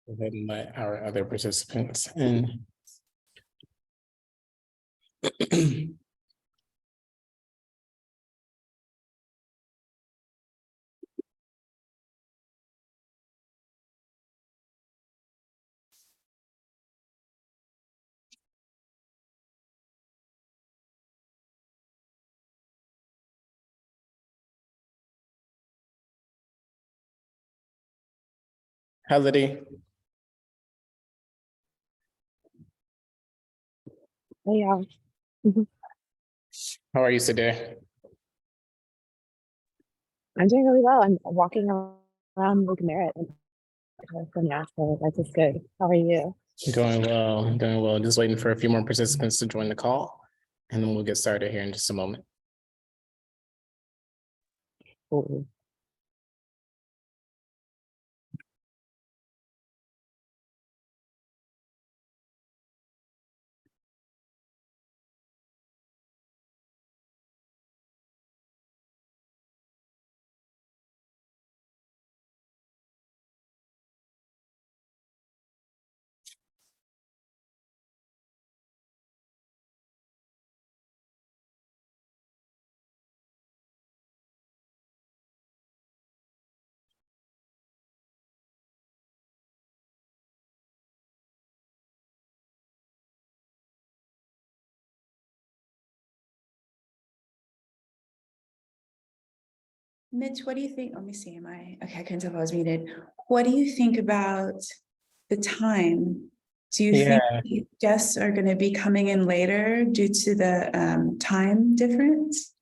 Go ahead and let our other participants in. Hi, Liddy. Hey, y'all. How are you today? I'm doing really well. I'm walking around Lake Merritt in California, so that's just good. How are you? Doing well, doing well. Just waiting for a few more participants to join the call, and then we'll get started here in just a moment. Ooh. Mitch, what do you think? Let me see. Okay? I couldn't tell if I was muted. What do you think about the time? Do you think guests are going to be coming in later due to the time difference?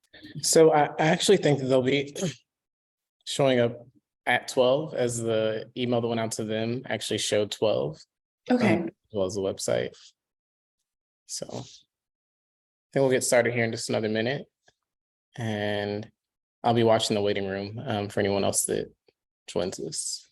So I actually think that they'll be showing up at 12, as the email that went out to them actually showed 12. Okay. As well as the website. So I think we'll get started here in just another minute, and I'll be watching the waiting room for anyone else that joins us.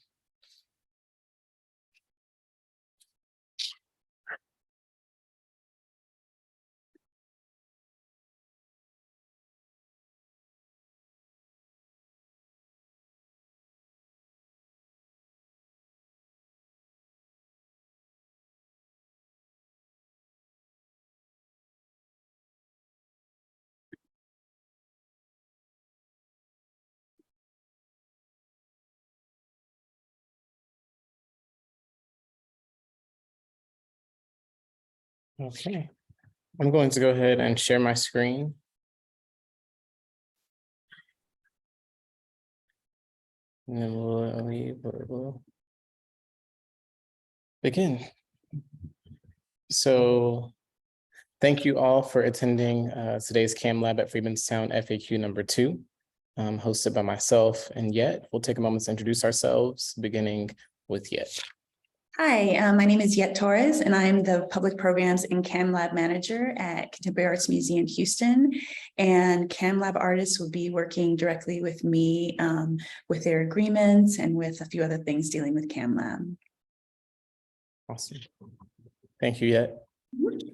Okay, I'm going to go ahead and share my screen. And then we'll begin. So thank you all for attending today's CAMHLAB at Freedmanstown FAQ number 2, hosted by myself and YET. We'll take a moment to introduce ourselves, beginning with YET. Hi, my name is YET Torres, and I'm the Public Programs and CAMHLAB Manager at Contemporary Arts Museum Houston. And CAMHLAB artists will be working directly with me with their agreements and with a few other things dealing with CAMHLAB. Awesome. Thank you, YET. And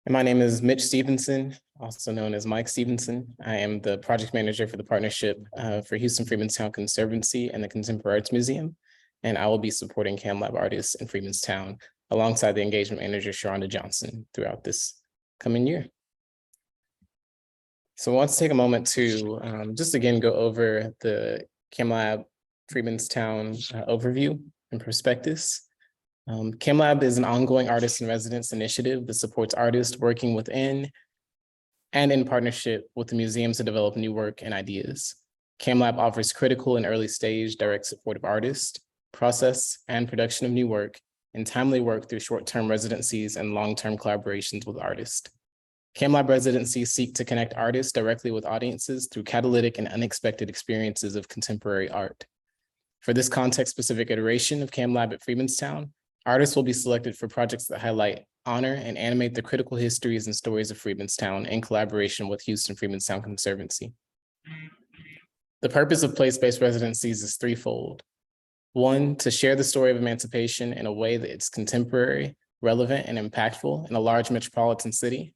my name is Mich Stevenson, also known as Mich Stevenson. I am the project manager for the partnership for Houston Freedmanstown Conservancy and the Contemporary Arts Museum. And I will be supporting CAMHLAB artists in Freedmanstown alongside the engagement manager, Sharonda Johnson, throughout this coming year. So I want to take a moment to just again go over the CAMHLAB Freedmanstown overview and prospectus. CAMHLAB is an ongoing artist in residence initiative that supports artists working within and in partnership with the museums to develop new work and ideas. CAMHLAB offers critical and early stage direct support of artists, process and production of new work, and timely work through short-term residencies and long-term collaborations with artists. CAMHLAB residencies seek to connect artists directly with audiences through catalytic and unexpected experiences of contemporary art. For this context-specific iteration of CAMHLAB at Freedmanstown, artists will be selected for projects that highlight, honor, and animate the critical histories and stories of Freedmanstown in collaboration with Houston Freedmanstown Conservancy. The purpose of place-based residencies is threefold. 1, to share the story of emancipation in a way that it's contemporary, relevant, and impactful in a large metropolitan city.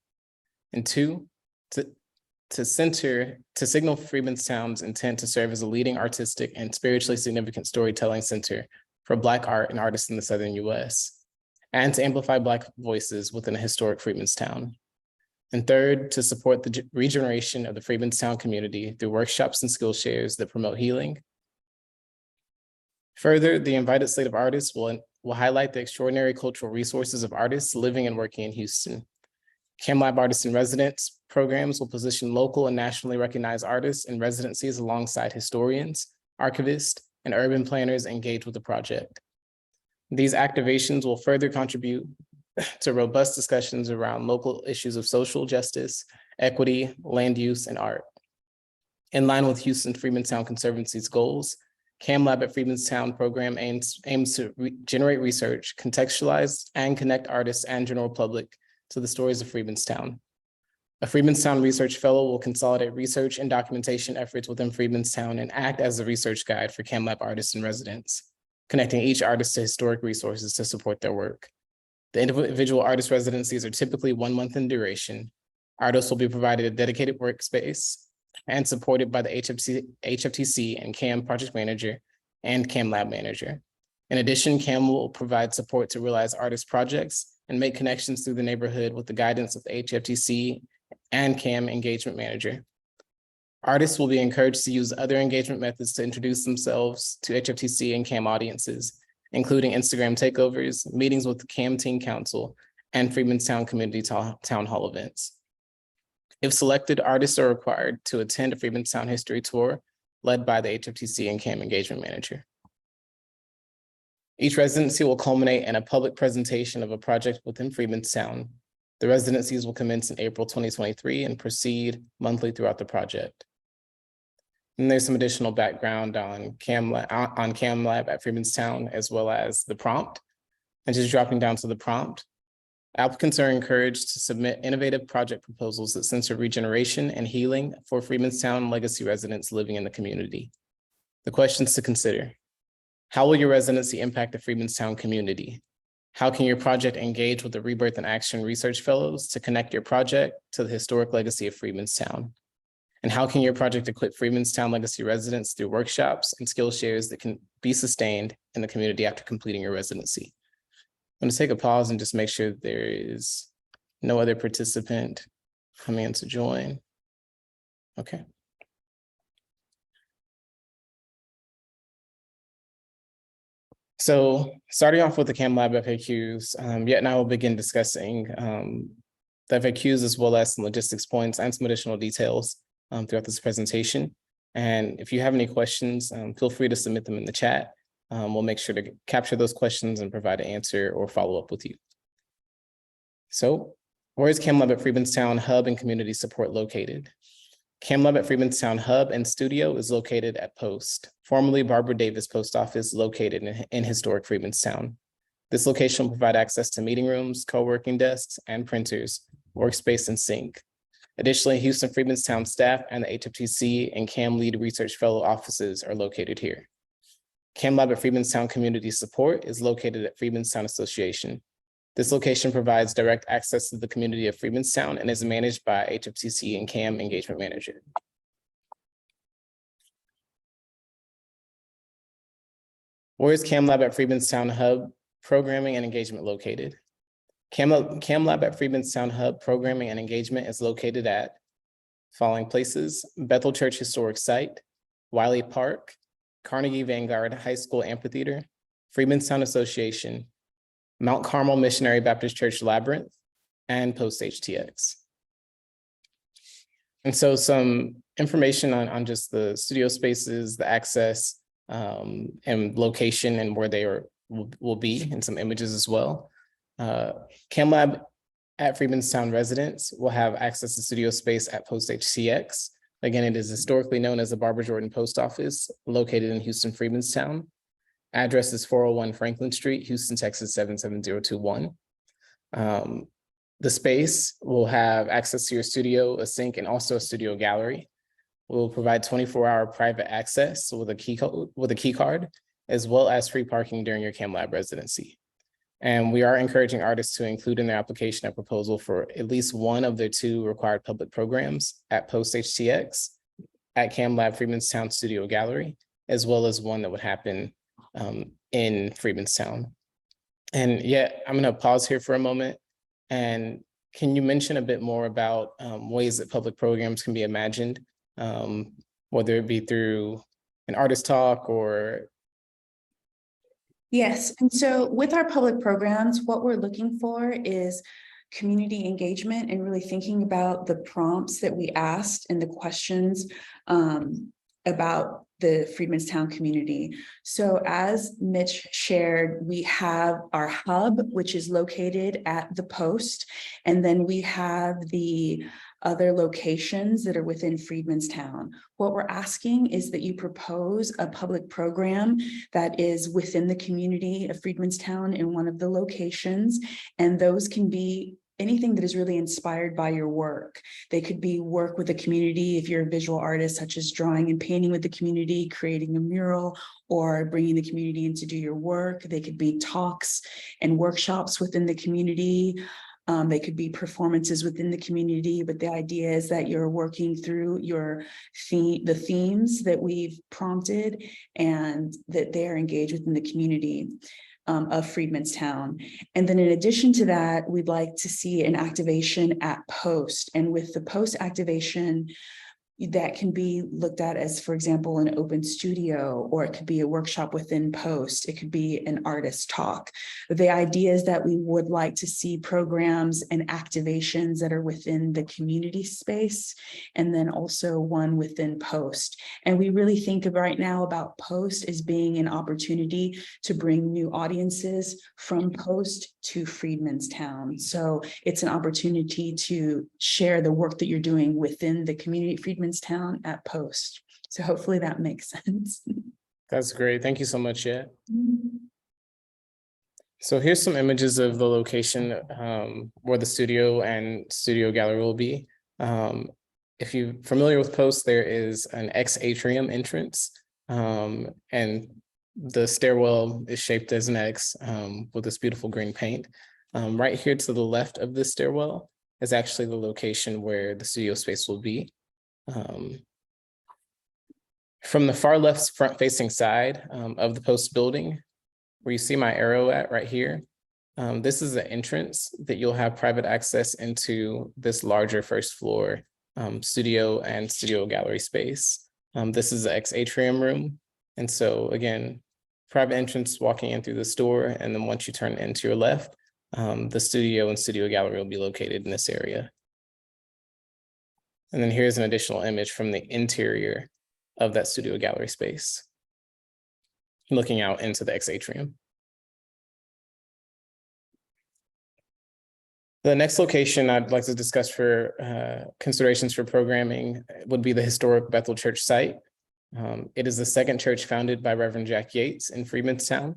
And 2, to signal Freedmanstown's intent to serve as a leading artistic and spiritually significant storytelling center for Black art and artists in the Southern US, and to amplify Black voices within a historic Freedmanstown. And third, to support the regeneration of the Freedmanstown community through workshops and skill shares that promote healing. Further, the invited slate of artists will highlight the extraordinary cultural resources of artists living and working in Houston. CAMHLAB Artists in Residence programs will position local and nationally recognized artists in residencies alongside historians, archivists, and urban planners engaged with the project. These activations will further contribute to robust discussions around local issues of social justice, equity, land use, and art. In line with Houston Freedmanstown Conservancy's goals, CAMHLAB at Freedmanstown program aims to generate research, contextualize, and connect artists and general public to the stories of Freedmanstown. A Freedmanstown Research Fellow will consolidate research and documentation efforts within Freedmanstown and act as a research guide for CAMHLAB artists in residence, connecting each artist to historic resources to support their work. The individual artist residencies are typically 1 month in duration. Artists will be provided a dedicated workspace and supported by the HFTC and CAM project manager and CAMHLAB manager. In addition, CAM will provide support to realize artist projects and make connections through the neighborhood with the guidance of the HFTC and CAM engagement manager. Artists will be encouraged to use other engagement methods to introduce themselves to HFTC and CAM audiences, including Instagram takeovers, meetings with the CAM Teen Council, and Freedmanstown Community Town Hall events. If selected, artists are required to attend a Freedmanstown history tour led by the HFTC and CAM engagement manager. Each residency will culminate in a public presentation of a project within Freedmanstown. The residencies will commence in April 2023 and proceed monthly throughout the project. And there's some additional background on CAMHLAB at Freedmanstown, as well as the prompt. And just dropping down to the prompt, applicants are encouraged to submit innovative project proposals that center regeneration and healing for Freedmanstown legacy residents living in the community. The questions to consider: how will your residency impact the Freedmanstown community? How can your project engage with the Rebirth and Action Research Fellows to connect your project to the historic legacy of Freedmanstown? And how can your project equip Freedmanstown legacy residents through workshops and skill shares that can be sustained in the community after completing your residency? I'm going to take a pause and just make sure there is no other participant coming in to join. Okay. So starting off with the CAMHLAB FAQs, Yet and I will begin discussing the FAQs as well as some logistics points and some additional details throughout this presentation. And if you have any questions, feel free to submit them in the chat. We'll make sure to capture those questions and provide an answer or follow up with you. So where is CAMHLAB at Freedmanstown Hub and Community Support located? CAMHLAB at Freedmanstown Hub and Studio is located at Post, formerly Barbara Davis Post Office, located in historic Freedmanstown. This location will provide access to meeting rooms, co-working desks, and printers, workspace, and sync. Additionally, Houston Freedmanstown staff and the HFTC and CAM Lead Research Fellow offices are located here. CAMHLAB at Freedmanstown Community Support is located at Freedmanstown Association. This location provides direct access to the community of Freedmanstown and is managed by HFTC and CAM Engagement Manager. Where is CAMHLAB at Freedmanstown Hub Programming and Engagement located? CAMHLAB at Freedmanstown Hub Programming and Engagement is located at following places: Bethel Church Historic Site, Wiley Park, Carnegie Vanguard High School Amphitheater, Freedmanstown Association, Mount Carmel Missionary Baptist Church Labyrinth, and Post HTX. And so some information on just the studio spaces, the access, and location and where they will be, and some images as well. CAMHLAB at Freedmanstown residents will have access to studio space at Post HTX. Again, it is historically known as the Barbara Jordan Post Office, located in Houston, Freedmanstown. Address is 401 Franklin Street, Houston, Texas, 77021. The space will have access to your studio, a sink, and also a studio gallery. We'll provide 24-hour private access with a key card, as well as free parking during your CAMHLAB residency. And we are encouraging artists to include in their application a proposal for at least one of their 2 required public programs at Post HTX, at CAMHLAB Freedmanstown Studio Gallery, as well as one that would happen in Freedmanstown. And yet, I'm going to pause here for a moment. And can you mention a bit more about ways that public programs can be imagined, whether it be through an artist talk or? Yes, and so with our public programs, what we're looking for is community engagement and really thinking about the prompts that we asked and the questions about the Freedmanstown community. So as Mitch shared, we have our hub, which is located at the Post, and then we have the other locations that are within Freedmanstown. What we're asking is that you propose a public program that is within the community of Freedmanstown in one of the locations, and those can be anything that is really inspired by your work. They could be work with the community if you're a visual artist, such as drawing and painting with the community, creating a mural, or bringing the community in to do your work. They could be talks and workshops within the community. They could be performances within the community, but the idea is that you're working through the themes that we've prompted and that they're engaged within the community of Freedmanstown. And then in addition to that, we'd like to see an activation at Post. And with the Post activation, that can be looked at as, for example, an open studio, or it could be a workshop within Post. It could be an artist talk. The idea is that we would like to see programs and activations that are within the community space, and then also one within Post. And we really think of right now about Post as being an opportunity to bring new audiences from Post to Freedmanstown. So it's an opportunity to share the work that you're doing within the community of Freedmanstown at Post. So hopefully that makes sense. That's great. Thank you so much, Yet. So here's some images of the location where the studio and studio gallery will be. If you're familiar with Post, there is an X-atrium entrance, and the stairwell is shaped as an X with this beautiful green paint. Right here to the left of this stairwell is actually the location where the studio space will be. From the far left front-facing side of the Post building, where you see my arrow at right here, this is the entrance that you'll have private access into this larger first floor studio and studio gallery space. This is the X-atrium room. And so again, private entrance walking in through this door, and then once you turn into your left, the studio and studio gallery will be located in this area. And then here's an additional image from the interior of that studio gallery space, looking out into the X-atrium. The next location I'd like to discuss for considerations for programming would be the historic Bethel Church site. It is the second church founded by Reverend Jack Yates in Freedmanstown.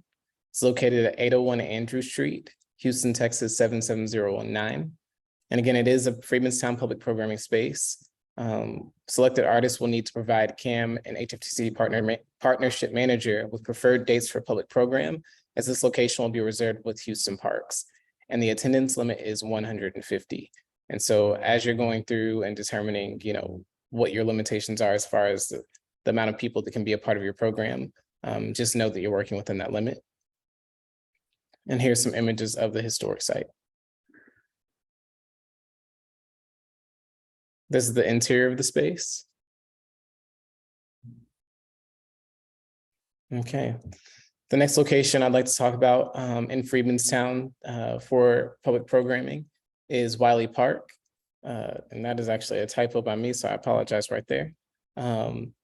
It's located at 801 Andrew Street, Houston, Texas 77019. And again, it is a Freedmanstown public programming space. Selected artists will need to provide CAM and HFTC partnership manager with preferred dates for public program, as this location will be reserved with Houston Parks. And the attendance limit is 150. And so as you're going through and determining, what your limitations are as far as the amount of people that can be a part of your program, just know that you're working within that limit. And here's some images of the historic site. This is the interior of the space. Okay. The next location I'd like to talk about in Freedmanstown for public programming is Wiley Park. And that is actually a typo by me, so I apologize right there. And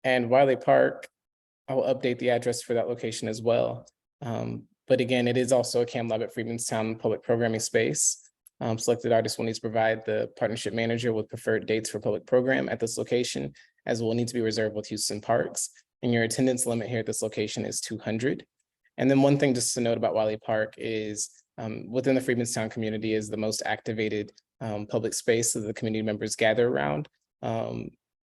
Wiley Park, I will update the address for that location as well. But again, it is also a CAMHLAB at Freedmanstown public programming space. Selected artists will need to provide the partnership manager with preferred dates for public program at this location, as will need to be reserved with Houston Parks. And your attendance limit here at this location is 200. And then one thing just to note about Wiley Park is within the Freedmanstown community is the most activated public space that the community members gather around.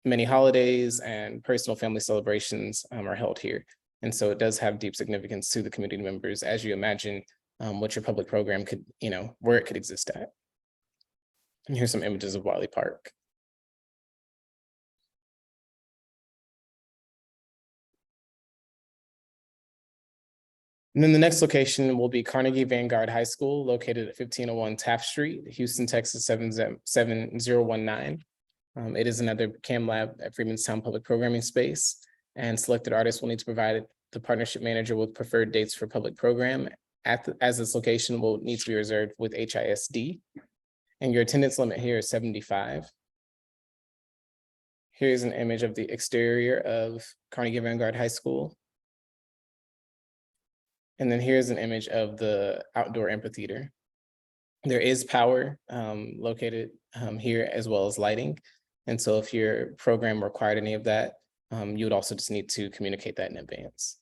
Many holidays and personal family celebrations are held here. And so it does have deep significance to the community members as you imagine what your public program could, where it could exist at. And here's some images of Wiley Park. And then the next location will be Carnegie Vanguard High School, located at 1501 Taft Street, Houston, Texas 77019. It is another CAMHLAB at Freedmenstown Public Programming Space, and selected artists will need to provide the partnership manager with preferred dates for public program as this location will need to be reserved with HISD. And your attendance limit here is 75. Here's an image of the exterior of Carnegie Vanguard High School. And then here's an image of the outdoor amphitheater. There is power located here, as well as lighting. And so if your program required any of that, you would also just need to communicate that in advance.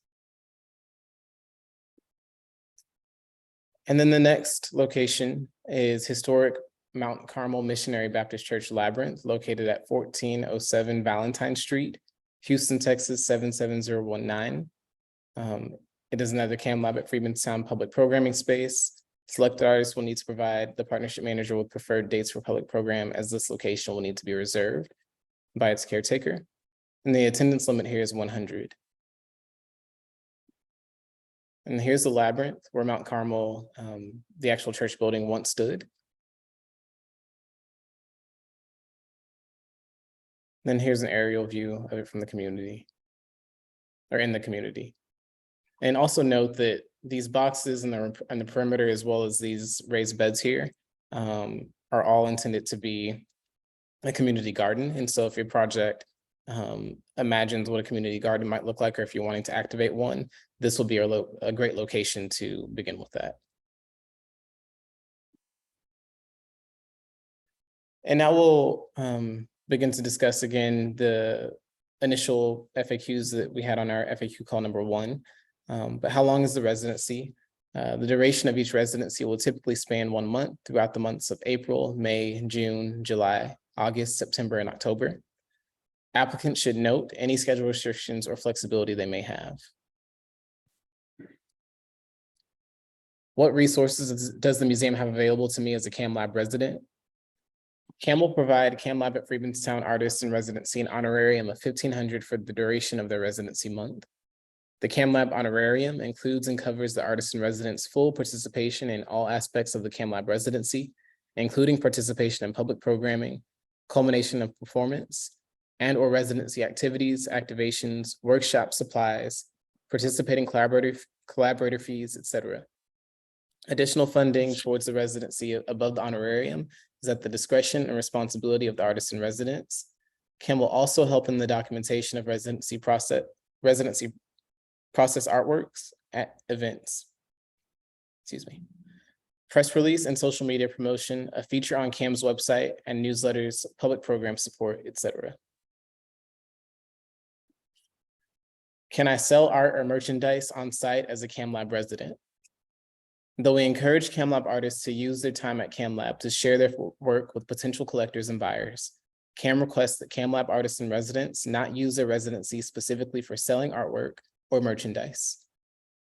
And then the next location is historic Mount Carmel Missionary Baptist Church Labyrinth, located at 1407 Valentine Street, Houston, Texas 77019. It is another CAMHLAB at Freedmenstown Public Programming Space. Selected artists will need to provide the partnership manager with preferred dates for public program, as this location will need to be reserved by its caretaker. And the attendance limit here is 100. And here's the labyrinth where Mount Carmel, the actual church building, once stood. Then here's an aerial view of it from the community, or in the community. And also note that these boxes in the perimeter, as well as these raised beds here, are all intended to be a community garden. And so if your project imagines what a community garden might look like, or if you're wanting to activate one, this will be a great location to begin with that. And now we'll begin to discuss again the initial FAQs that we had on our FAQ call number 1. But how long is the residency? The duration of each residency will typically span 1 month throughout the months of April, May, June, July, August, September, and October. Applicants should note any schedule restrictions or flexibility they may have. What resources does the museum have available to me as a CAMHLAB resident? CAM will provide CAMHLAB at Freedmenstown artists in residency an honorarium of $1,500 for the duration of their residency month. The CAMHLAB honorarium includes and covers the artist in residence full participation in all aspects of the CAMHLAB residency, including participation in public programming, culmination of performance, and/or residency activities, activations, workshop supplies, participating collaborator fees, etc. Additional funding towards the residency above the honorarium is at the discretion and responsibility of the artist in residence. CAM will also help in the documentation of residency process artworks at events. Excuse me. Press release and social media promotion, a feature on CAM's website and newsletters, public program support, etc. Can I sell art or merchandise on site as a CAMHLAB resident? Though we encourage CAMHLAB artists to use their time at CAMHLAB to share their work with potential collectors and buyers, CAM requests that CAMHLAB artists in residence not use their residency specifically for selling artwork or merchandise.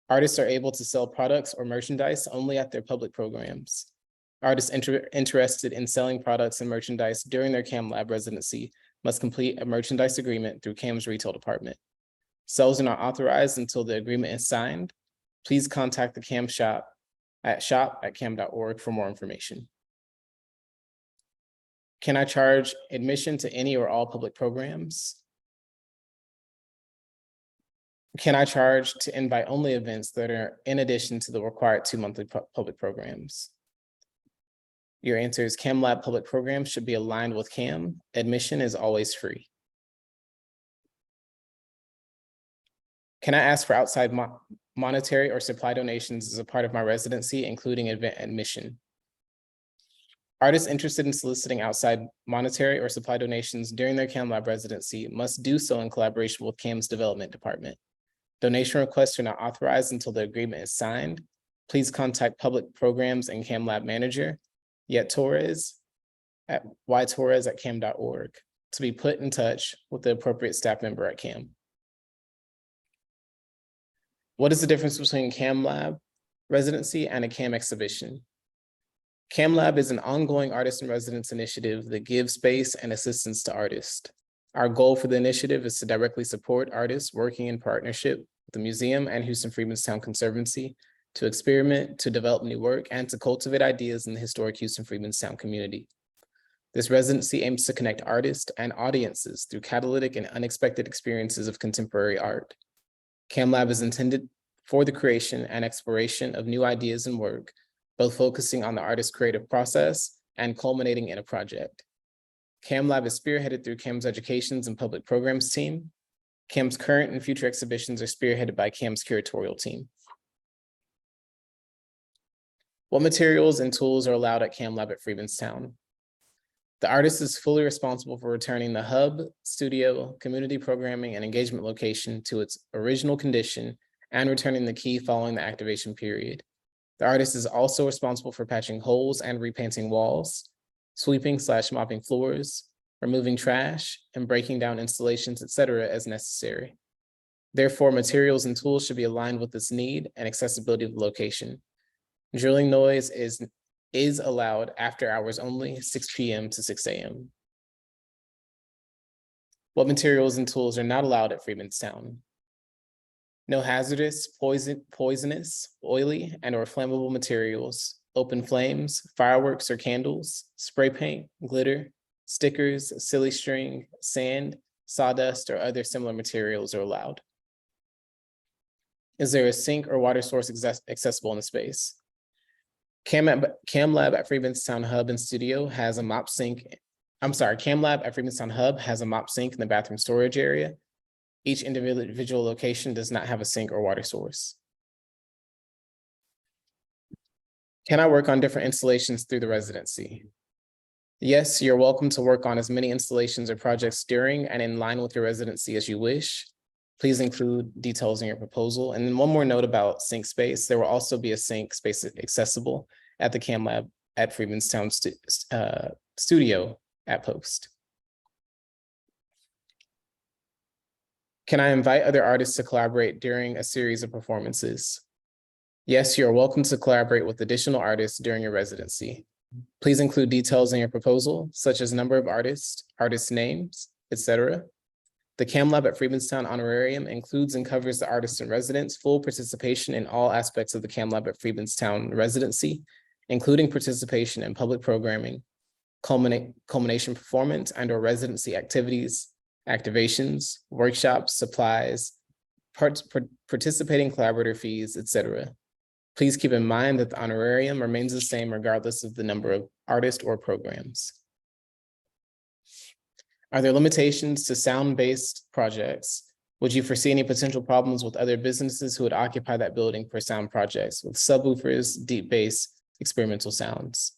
Artists are able to sell products or merchandise only at their public programs. Artists interested in selling products and merchandise during their CAMHLAB residency must complete a merchandise agreement through CAM's retail department. Sales are not authorized until the agreement is signed. Please contact the CAM shop at shop@cam.org for more information. Can I charge admission to any or all public programs? Can I charge to invite-only events that are in addition to the required 2 monthly public programs? Your answer is CAMHLAB public programs should be aligned with CAM. Admission is always free. Can I ask for outside monetary or supply donations as a part of my residency, including event admission? Artists interested in soliciting outside monetary or supply donations during their CAMHLAB residency must do so in collaboration with CAM's development department. Donation requests are not authorized until the agreement is signed. Please contact public programs and CAMHLAB manager, YET Torres, at ytorres@cam.org to be put in touch with the appropriate staff member at CAM. What is the difference between CAMHLAB residency and a CAM exhibition? CAMHLAB is an ongoing artist in residence initiative that gives space and assistance to artists. Our goal for the initiative is to directly support artists working in partnership with the museum and Houston Freedmen's Town Conservancy to experiment, to develop new work, and to cultivate ideas in the historic Houston Freedmen's Town community. This residency aims to connect artists and audiences through catalytic and unexpected experiences of contemporary art. CAMHLAB is intended for the creation and exploration of new ideas and work, both focusing on the artist's creative process and culminating in a project. CAMHLAB is spearheaded through CAM's Educations and Public Programs team. CAM's current and future exhibitions are spearheaded by CAM's curatorial team. What materials and tools are allowed at CAMHLAB at Freedmen's Town? The artist is fully responsible for returning the hub, studio, community programming, and engagement location to its original condition and returning the key following the activation period. The artist is also responsible for patching holes and repainting walls, sweeping/mopping floors, removing trash, and breaking down installations, etc. as necessary. Therefore, materials and tools should be aligned with this need and accessibility of the location. Drilling noise is allowed after hours only, 6 p.m. to 6 a.m. What materials and tools are not allowed at Freedmen's Town? No hazardous, poisonous, oily, and/or flammable materials, open flames, fireworks or candles, spray paint, glitter, stickers, silly string, sand, sawdust, or other similar materials are allowed. Is there a sink or water source accessible in the space? CAMHLAB at Freedmen's Town Hub and Studio has a mop sink. CAMHLAB at Freedmen's Town Hub has a mop sink in the bathroom storage area. Each individual location does not have a sink or water source. Can I work on different installations through the residency? Yes, you're welcome to work on as many installations or projects during and in line with your residency as you wish. Please include details in your proposal. And then one more note about sink space. There will also be a sink space accessible at the CAMHLAB at Freedmen's Town Studio at Post. Can I invite other artists to collaborate during a series of performances? Yes, you're welcome to collaborate with additional artists during your residency. Please include details in your proposal, such as number of artists, artist names, etc. The CAMHLAB at Freedmen's Town Honorarium includes and covers the artist in residence full participation in all aspects of the CAMHLAB at Freedmen's Town residency, including participation in public programming, culmination performance and/or residency activities, activations, workshops, supplies, participating collaborator fees, etc. Please keep in mind that the honorarium remains the same regardless of the number of artists or programs. Are there limitations to sound-based projects? Would you foresee any potential problems with other businesses who would occupy that building for sound projects with subwoofers, deep bass, experimental sounds?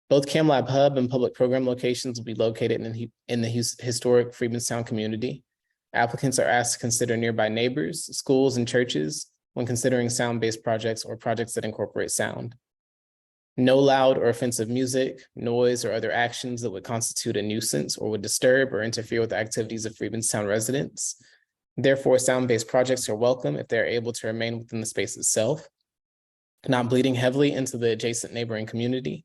Both CAMHLAB Hub and public program locations will be located in the historic Freedmen's Town community. Applicants are asked to consider nearby neighbors, schools, and churches when considering sound-based projects or projects that incorporate sound. No loud or offensive music, noise, or other actions that would constitute a nuisance or would disturb or interfere with the activities of Freedmen's Town residents. Therefore, sound-based projects are welcome if they're able to remain within the space itself, not bleeding heavily into the adjacent neighboring community.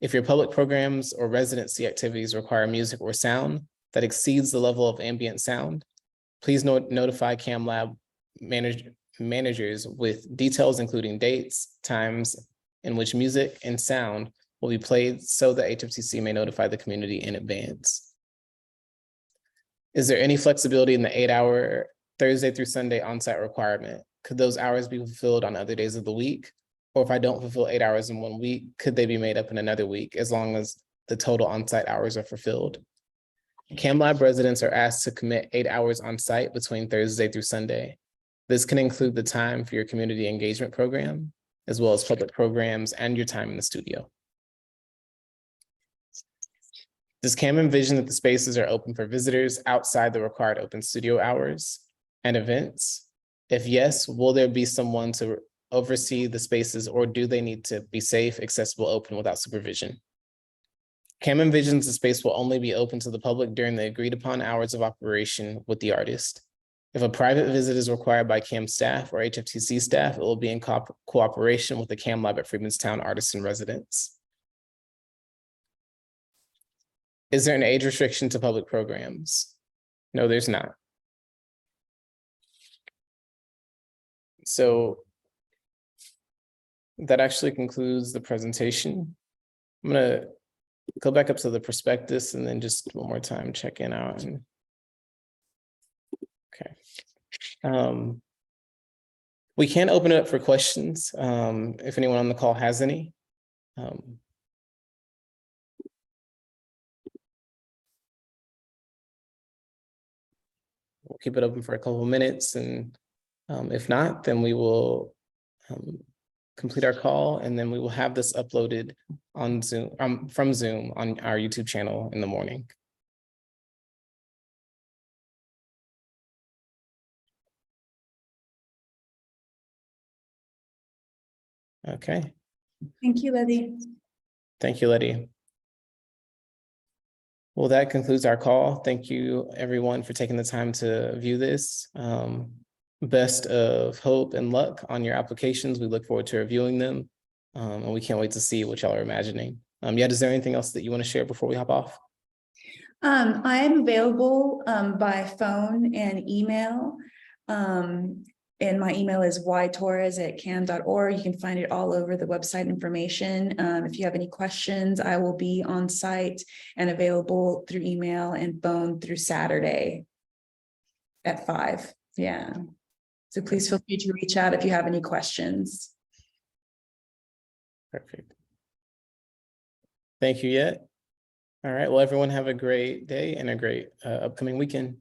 If your public programs or residency activities require music or sound that exceeds the level of ambient sound, please notify CAMHLAB managers with details including dates, times in which music and sound will be played so that HFTC may notify the community in advance. Is there any flexibility in the 8-hour Thursday through Sunday on-site requirement? Could those hours be fulfilled on other days of the week? Or if I don't fulfill 8 hours in one week, could they be made up in another week as long as the total on-site hours are fulfilled? CAMHLAB residents are asked to commit 8 hours on site between Thursday through Sunday. This can include the time for your community engagement program, as well as public programs and your time in the studio. Does CAM envision that the spaces are open for visitors outside the required open studio hours and events? If yes, will there be someone to oversee the spaces, or do they need to be safe, accessible, open without supervision? CAM envisions the space will only be open to the public during the agreed upon hours of operation with the artist. If a private visit is required by CAM staff or HFTC staff, it will be in cooperation with the CAMHLAB at Freedmen's Town artists in residence. Is there an age restriction to public programs? No, there's not. So that actually concludes the presentation. I'm gonna go back up to the prospectus and then just one more time check in out. Okay. We can open it up for questions if anyone on the call has any. We'll keep it open for a couple of minutes, and if not, then we will complete our call, and then we will have this uploaded on Zoom, from Zoom on our YouTube channel in the morning. Okay. Thank you, Letty. Thank you, Letty. Well, that concludes our call. Thank you, everyone, for taking the time to view this. Best of hope and luck on your applications. We look forward to reviewing them, and we can't wait to see what y'all are imagining. Yet, is there anything else that you want to share before we hop off? I am available by phone and email. And my email is ytorres@cam.org. You can find it all over the website information. If you have any questions, I will be on site and available through email and phone through Saturday at 5. Yeah. So please feel free to reach out if you have any questions. Perfect. Thank you, YET. All right. Well, everyone have a great day and a great upcoming weekend.